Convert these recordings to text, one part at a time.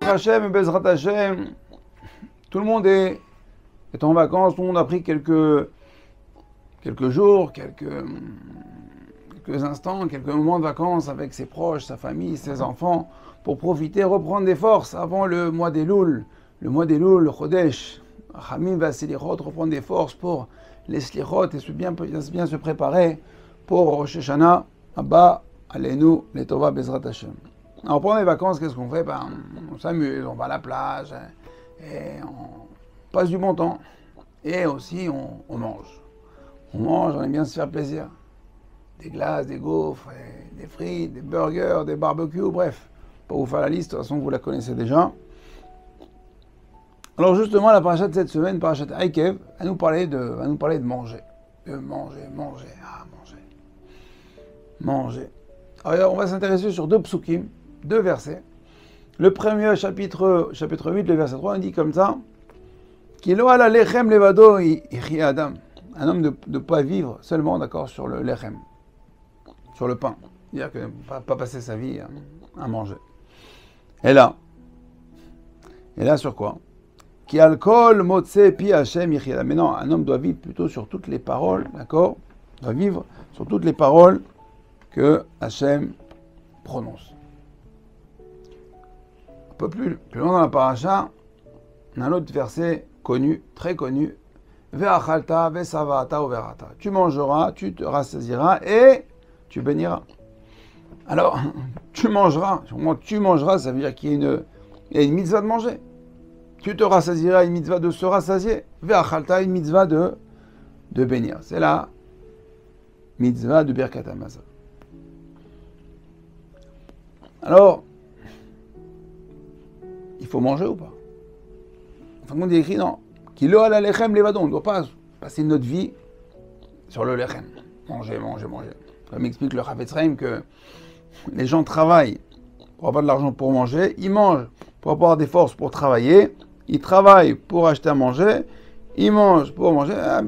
Hachem et Bezrat Hachem, tout le monde est en vacances, tout le monde a pris quelques jours, quelques instants, quelques moments de vacances avec ses proches, sa famille, ses enfants, pour profiter, reprendre des forces avant le mois d'Elul, le Chodesh. Hamim va Selichot, reprendre des forces pour les Slichot et bien se préparer pour Rosh Hashanah, Abba, Aleinu, Letova, Bezrat Hashem. Alors pendant les vacances, qu'est-ce qu'on fait? On s'amuse, on va à la plage, et on passe du bon temps. Et aussi, on mange. On mange, on aime bien se faire plaisir. Des glaces, des gaufres, des frites, des burgers, des barbecues, bref. Pas vous faire la liste, de toute façon, vous la connaissez déjà. Alors justement, la paracha de cette semaine, paracha Aikev, va nous parler de manger. De manger. Alors, on va s'intéresser sur deux psukim, deux versets. Le premier, chapitre 8, le verset 3, on dit comme ça, Kilo ala lechem levado ichi adam. Un homme de ne pas vivre seulement, d'accord, sur le lechem, sur le pain. C'est-à-dire que pas passer sa vie à manger. Et là sur quoi? Ki alkol motse pi Hashem ichi adam. Mais non, un homme doit vivre plutôt sur toutes les paroles, d'accord? Doit vivre sur toutes les paroles que Hashem prononce. Un peu plus loin dans la paracha, on a un autre verset connu, très connu. Ve'achalta ve'savata uverata. Tu mangeras, tu te rassasieras et tu béniras. Alors, tu mangeras, ça veut dire qu'il y a une mitzvah de manger. Tu te rassasieras, une mitzvah de se rassasier. Ve'achalta, une mitzvah de bénir. C'est la mitzvah de Birkat Hamazon. Alors, il faut manger ou pas? Enfin, on dit écrit, non. Kilo ala lechem levado. On ne doit pas passer notre vie sur le lechem. Manger. Comme explique le Chafetz Chaim que les gens travaillent pour avoir de l'argent pour manger, ils mangent pour avoir des forces pour travailler, ils travaillent pour acheter à manger, ils mangent pour manger, et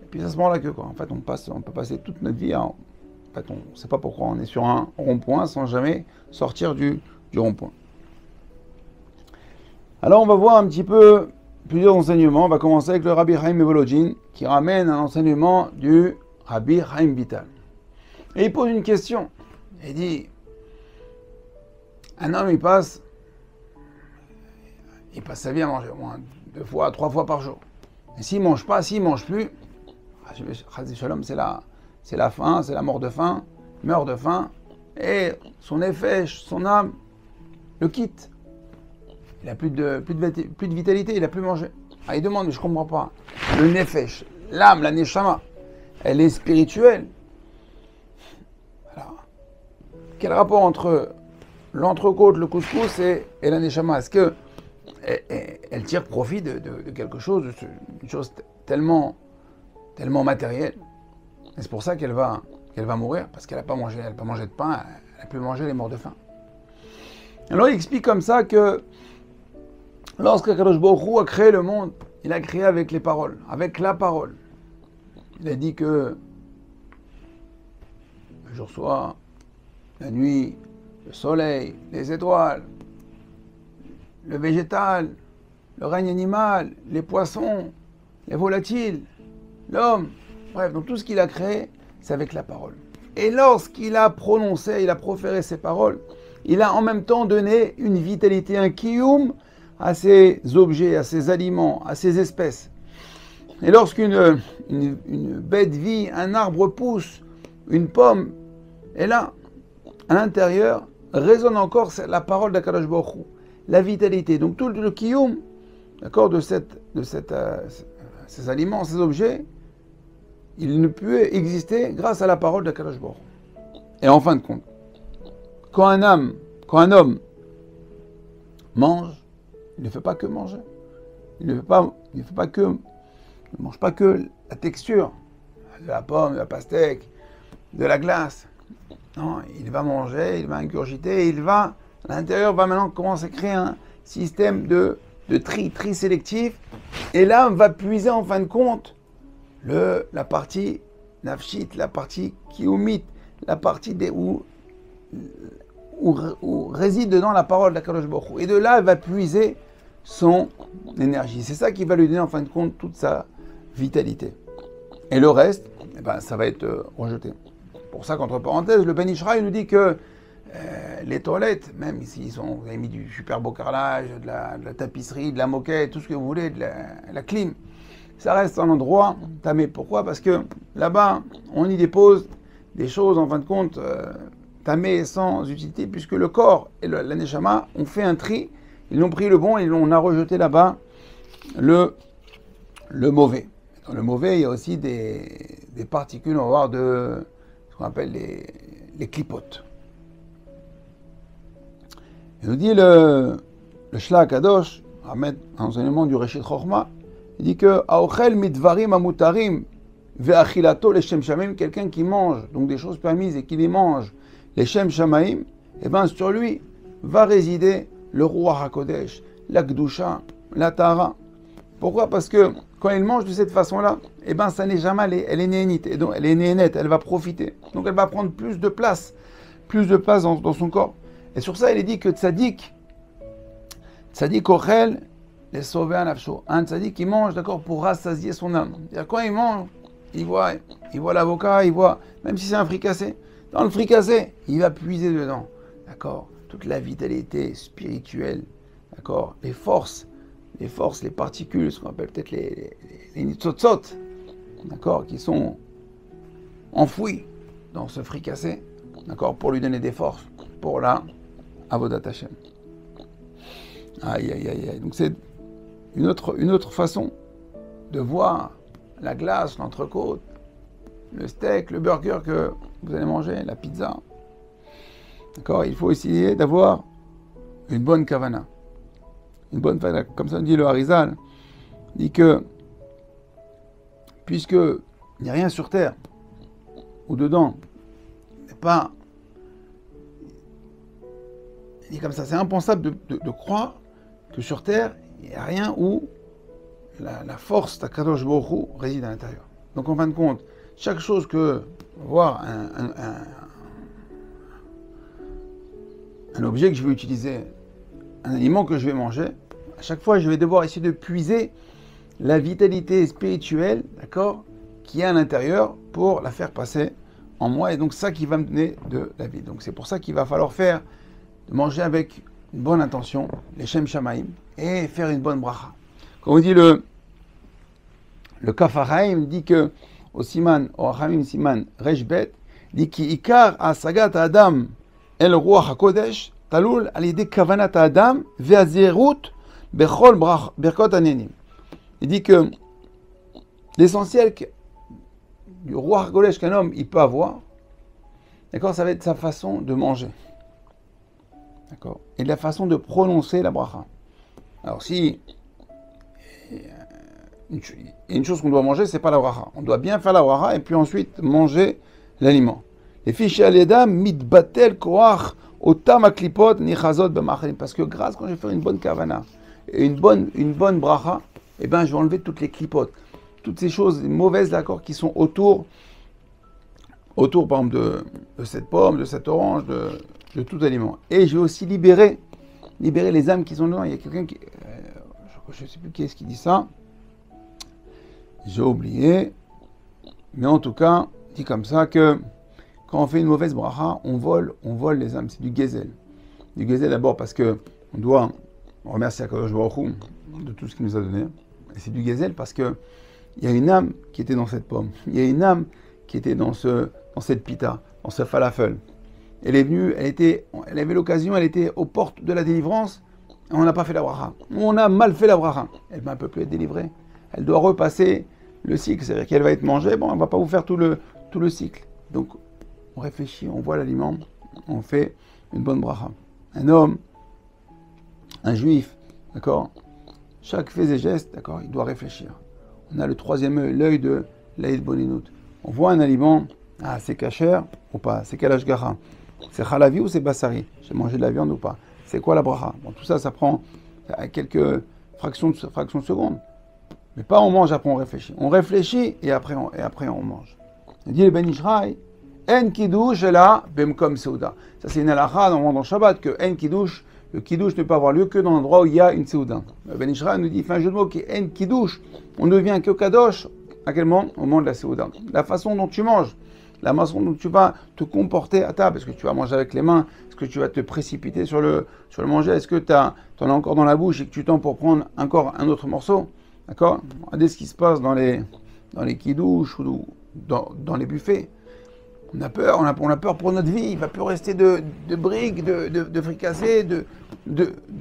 puis ça se prend la queue, quoi. En fait, on peut passer toute notre vie on ne sait pas pourquoi on est sur un rond-point sans jamais sortir du rond-point. Alors on va voir un petit peu plusieurs enseignements. On va commencer avec le Rabbi Chaim Evolodjin qui ramène un enseignement du Rabbi Chaim Vital. Et il pose une question. Il dit, un homme il passe sa vie à manger au moins 2 fois, 3 fois par jour. Et s'il ne mange pas, s'il ne mange plus, c'est la faim, c'est la mort de faim, il meurt de faim, et son effet, son âme, le quitte. Il n'a plus de vitalité, il n'a plus mangé. Ah, il demande, mais je ne comprends pas. Le nefesh, l'âme, la neshama, elle est spirituelle. Alors, quel rapport entre l'entrecôte, le couscous et la neshama? Est-ce que elle tire profit de quelque chose, d'une chose tellement matérielle? Et c'est pour ça qu'elle va mourir, parce qu'elle n'a pas mangé de pain, elle n'a plus mangé, elle est morte de faim. Alors il explique comme ça que lorsque Kadosh Baruch Hu a créé le monde, il a créé avec les paroles, avec la parole. Il a dit que le jour soit, la nuit, le soleil, les étoiles, le végétal, le règne animal, les poissons, les volatiles, l'homme, bref, donc tout ce qu'il a créé, c'est avec la parole. Et lorsqu'il a prononcé, il a proféré ces paroles, il a en même temps donné une vitalité, un kiyum à ces objets, à ces aliments, à ces espèces. Et lorsqu'une bête vit, un arbre pousse, une pomme est là, à l'intérieur, résonne encore la parole d'Akadosh Baruch Hu, la vitalité. Donc tout le kiyum, d'accord, de ces aliments, ces objets, il ne peut exister grâce à la parole d'Akadosh Baruch Hu. Et en fin de compte, quand un homme mange, il ne fait pas que manger. Il ne mange pas que la texture de la pomme, de la pastèque, de la glace. Non, il va manger, il va ingurgiter, à l'intérieur va maintenant commencer à créer un système de tri sélectif. Et là, on va puiser en fin de compte la partie nafshit, la partie kiyumit, la partie où où réside dedans la parole d'Akadosh Baruch Hu. Et de là, elle va puiser son énergie. C'est ça qui va lui donner en fin de compte toute sa vitalité. Et le reste, eh ben, ça va être rejeté. Pour ça qu'entre parenthèses, le Ben Ishraï nous dit que les toilettes, même ici, vous avez mis du super beau carrelage, de la tapisserie, de la moquette, tout ce que vous voulez, de la clim, ça reste un endroit tamé. Pourquoi? Parce que là-bas, on y dépose des choses, en fin de compte, tamées sans utilité, puisque le corps et la neshama ont fait un tri, ils ont pris le bon et on a rejeté là-bas le mauvais. Dans le mauvais, il y a aussi des particules, on va voir, de ce qu'on appelle les clipotes. Il nous dit le Shla Kadosh, ramène un enseignement du Reshit Chochma, il dit que Aochel mitvarim amutarim ve'achilato leshem shamaim, quelqu'un qui mange donc des choses permises et qui les mange leshem shamaim, et bien sur lui va résider le Ruach HaKodesh, la Gdusha, la Tara. Pourquoi? Parce que quand il mange de cette façon-là, et ben ça n'est jamais, elle est néhénite, et donc elle est néhénette, elle va profiter. Donc elle va prendre plus de place dans son corps. Et sur ça, il est dit que tzadik ochel les sauver à nafsho. Un tzadik qui mange, d'accord, pour rassasier son âme. C'est-à-dire quand il mange, il voit l'avocat, il voit, même si c'est un fricassé, dans le fricassé, il va puiser dedans, d'accord, toute la vitalité spirituelle, d'accord, les forces, les particules, ce qu'on appelle peut-être les nitzotzot, d'accord, qui sont enfouies dans ce fricassé, d'accord, pour lui donner des forces, pour la Avodat Hashem. Aïe, aïe, aïe, aïe. Donc c'est une autre façon de voir la glace, l'entrecôte, le steak, le burger que vous allez manger, la pizza. D'accord, il faut essayer d'avoir une bonne kavana. Une bonne kavana, comme ça dit le Harizal, dit que puisque il n'y a rien sur terre ou dedans, il n'est pas. Il dit comme ça, c'est impensable de croire que sur terre, il n'y a rien où la force d'Akadosh Baruch Hu réside à l'intérieur. Donc en fin de compte, chaque chose que voir un objet que je vais utiliser, un aliment que je vais manger, à chaque fois je vais devoir essayer de puiser la vitalité spirituelle, d'accord, qui est à l'intérieur pour la faire passer en moi, et donc ça qui va me donner de la vie. Donc c'est pour ça qu'il va falloir de manger avec une bonne intention, les Shem Shamaim, et faire une bonne bracha. Comme on dit le Kafaraim dit que au Siman, au Achamim Siman Reshbet, dit ki ikar asagat Adam el Ruach HaKodesh talul al yedei kavanat Adam ve'azirut bechol berkot hanenim. Il dit que l'essentiel du Ruach HaKodesh qu'un homme il peut avoir, d'accord, ça va être sa façon de manger. D'accord. Et la façon de prononcer la bracha. Alors si une chose qu'on doit manger, c'est pas la bracha. On doit bien faire la bracha et puis ensuite manger l'aliment. Les fiches à l'edam mitbatel koach otam aklipot nichazot b'machlim. Parce que grâce quand je vais faire une bonne kavana et une bonne bracha, eh ben je vais enlever toutes les clipotes, toutes ces choses mauvaises, d'accord, qui sont autour par exemple de cette pomme, de cette orange, de tout aliment. Et je vais aussi libérer les âmes qui sont dedans. Il y a quelqu'un qui... je ne sais plus qui est-ce qui dit ça. J'ai oublié. Mais en tout cas, dit comme ça que quand on fait une mauvaise bracha, on vole les âmes. C'est du gezel. Du gezel d'abord parce que on doit remercier Akadosh Baruch Hu de tout ce qu'il nous a donné. Et c'est du gezel parce que il y a une âme qui était dans cette pomme. Il y a une âme qui était dans cette pita, dans ce falafel. Elle est venue, elle avait l'occasion, elle était aux portes de la délivrance, et on n'a pas fait la bracha. On a mal fait la bracha. Elle ne peut plus être délivrée. Elle doit repasser le cycle, c'est-à-dire qu'elle va être mangée, bon, on ne va pas vous faire tout le cycle. Donc, on réfléchit, on voit l'aliment, on fait une bonne bracha. Un homme, un juif, d'accord, chaque fait et geste, d'accord, il doit réfléchir. On a le troisième œil, l'œil de l'Aïd Boninut. On voit un aliment, c'est kasher ou pas, c'est quel ashgacha. C'est chalavi ou c'est bassari? J'ai mangé de la viande ou pas? C'est quoi la bracha? Bon, tout ça, ça prend quelques fractions de secondes. Mais pas on mange, après on réfléchit. On réfléchit et après on mange. Il dit le Ben Ishraï, En kiddush là, bemkom seuda. Ça c'est une halakha dans le Shabbat que en kiddush, le kiddush ne peut avoir lieu que dans l'endroit où il y a une seuda. Ben Ishra nous dit, fait un jeu de mots qui est en kiddush, on devient que kadosh. À quel moment? Au moment de la seuda. La façon dont tu manges, la façon dont tu vas te comporter à table, est-ce que tu vas manger avec les mains, est-ce que tu vas te précipiter sur le manger, est-ce que tu en as encore dans la bouche et que tu tends pour prendre encore un autre morceau, d'accord? Regardez ce qui se passe dans les kiddush ou dans les buffets. On a peur, on a peur pour notre vie, il ne va plus rester de briques, de fricassés, de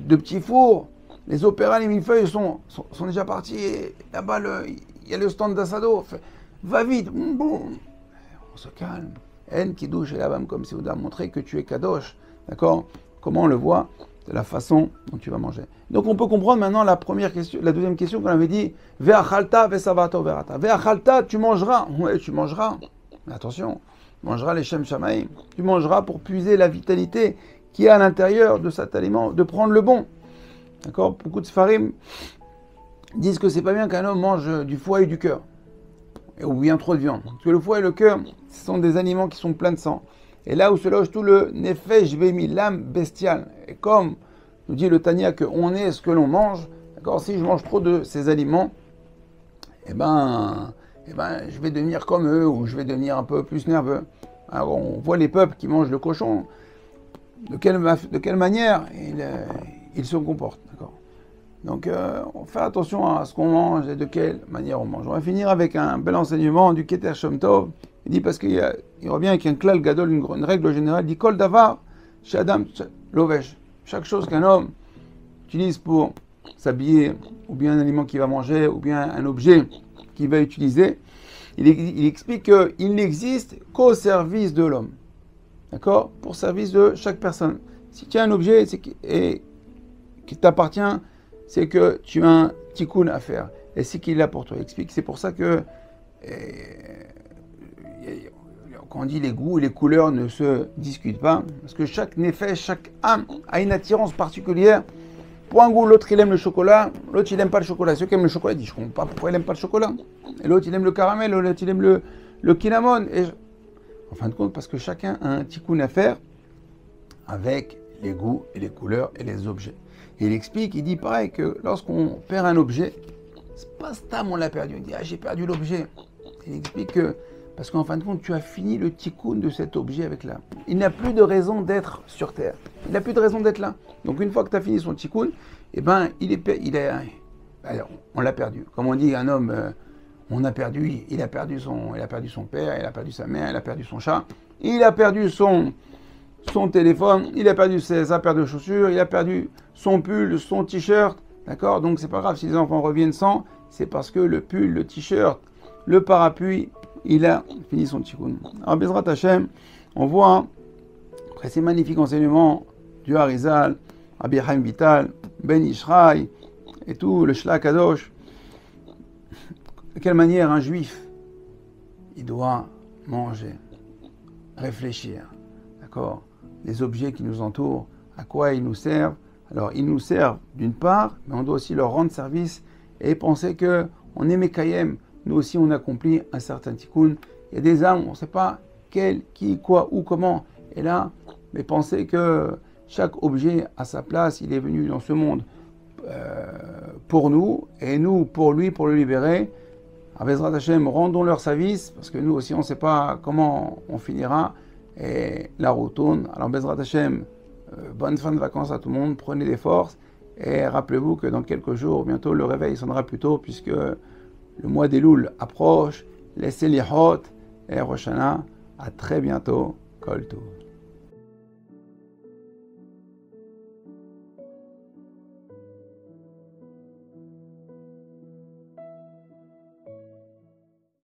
petits fours. Les opéras, les millefeuilles sont déjà partis, et là-bas il y a le stand d'Assado, va vite, bon. On se calme. En kiddush et labam comme si on a montré que tu es kadosh, d'accord? Comment on le voit? De la façon dont tu vas manger. Donc on peut comprendre maintenant la deuxième question qu'on avait dit. Ve'achalta ve'savato verata. Ve'achalta, tu mangeras. Ouais, tu mangeras. Mais attention, tu mangeras les shem shamaim. Tu mangeras pour puiser la vitalité qui est à l'intérieur de cet aliment, de prendre le bon. D'accord? Beaucoup de sfarim disent que c'est pas bien qu'un homme mange du foie et du cœur. Ou bien trop de viande. Parce que le foie et le cœur, ce sont des aliments qui sont pleins de sang. Et là où se loge tout le nefesh vemi, l'âme bestiale. Et comme nous dit le Tanya qu'on est ce que l'on mange, d'accord, si je mange trop de ces aliments, eh ben, je vais devenir comme eux, ou je vais devenir un peu plus nerveux. Alors on voit les peuples qui mangent le cochon, de quelle manière ils se comportent, d'accord. Donc, on fait attention à ce qu'on mange et de quelle manière on mange. On va finir avec un bel enseignement du Keter Shom Tov. Il dit, parce qu'il revient avec un klal gadol, une règle générale, il dit, Kol davar, chez Adam, lovesh. Chaque chose qu'un homme utilise pour s'habiller, ou bien un aliment qu'il va manger, ou bien un objet qu'il va utiliser, il explique qu'il n'existe qu'au service de l'homme. D'accord? Pour service de chaque personne. Si tu as un objet qui t'appartient, c'est que tu as un tikkun à faire. Et c'est qu'il est là pour toi. Il explique. C'est pour ça que quand on dit les goûts et les couleurs ne se discutent pas, parce que chaque nefesh, chaque âme a une attirance particulière. Pour un goût, l'autre il aime le chocolat, l'autre il n'aime pas le chocolat. Ceux qui aiment le chocolat, ils disent je ne comprends pas pourquoi il n'aime pas le chocolat. Et l'autre il aime le caramel, l'autre il aime le cinnamon. En fin de compte, parce que chacun a un tikkun à faire avec les goûts et les couleurs et les objets. Et il explique, il dit pareil que lorsqu'on perd un objet, c'est pas stam on l'a perdu, il dit ah j'ai perdu l'objet. Il explique que, parce qu'en fin de compte, tu as fini le tikkun de cet objet avec là. Il n'a plus de raison d'être sur terre. Il n'a plus de raison d'être là. Donc une fois que tu as fini son tikkun, eh ben, on l'a perdu. Comme on dit un homme, il a perdu son père, il a perdu sa mère, il a perdu son chat, il a perdu son téléphone, il a perdu sa paire de chaussures, il a perdu son pull, son t-shirt, d'accord? Donc c'est pas grave si les enfants reviennent sans, c'est parce que le pull, le t-shirt, le parapluie, il a fini son tikkun. Alors Bezrat Hashem, on voit, après ces magnifiques enseignements du Harizal, Rabbi Chaim Vital, Ben Ishraï, et tout, le Shla Kadosh, de quelle manière un juif, il doit manger, réfléchir, d'accord? Les objets qui nous entourent, à quoi ils nous servent. Alors, ils nous servent d'une part, mais on doit aussi leur rendre service et penser que on est Mekayem. Nous aussi, on accomplit un certain tikkun. Il y a des âmes, on ne sait pas quel, qui, quoi, où, comment. Et là, mais penser que chaque objet a sa place, il est venu dans ce monde pour nous, et nous pour lui, pour le libérer. À Bezrat Hashem, rendons leur service, parce que nous aussi, on ne sait pas comment on finira. Et la route tourne. Alors Bezrat Hashem, bonne fin de vacances à tout le monde, prenez des forces et rappelez-vous que dans quelques jours, bientôt le réveil sonnera plus tôt puisque le mois des Louls approche, laissez les hôtes et Rosh Hashanah, à très bientôt, Kol Tov.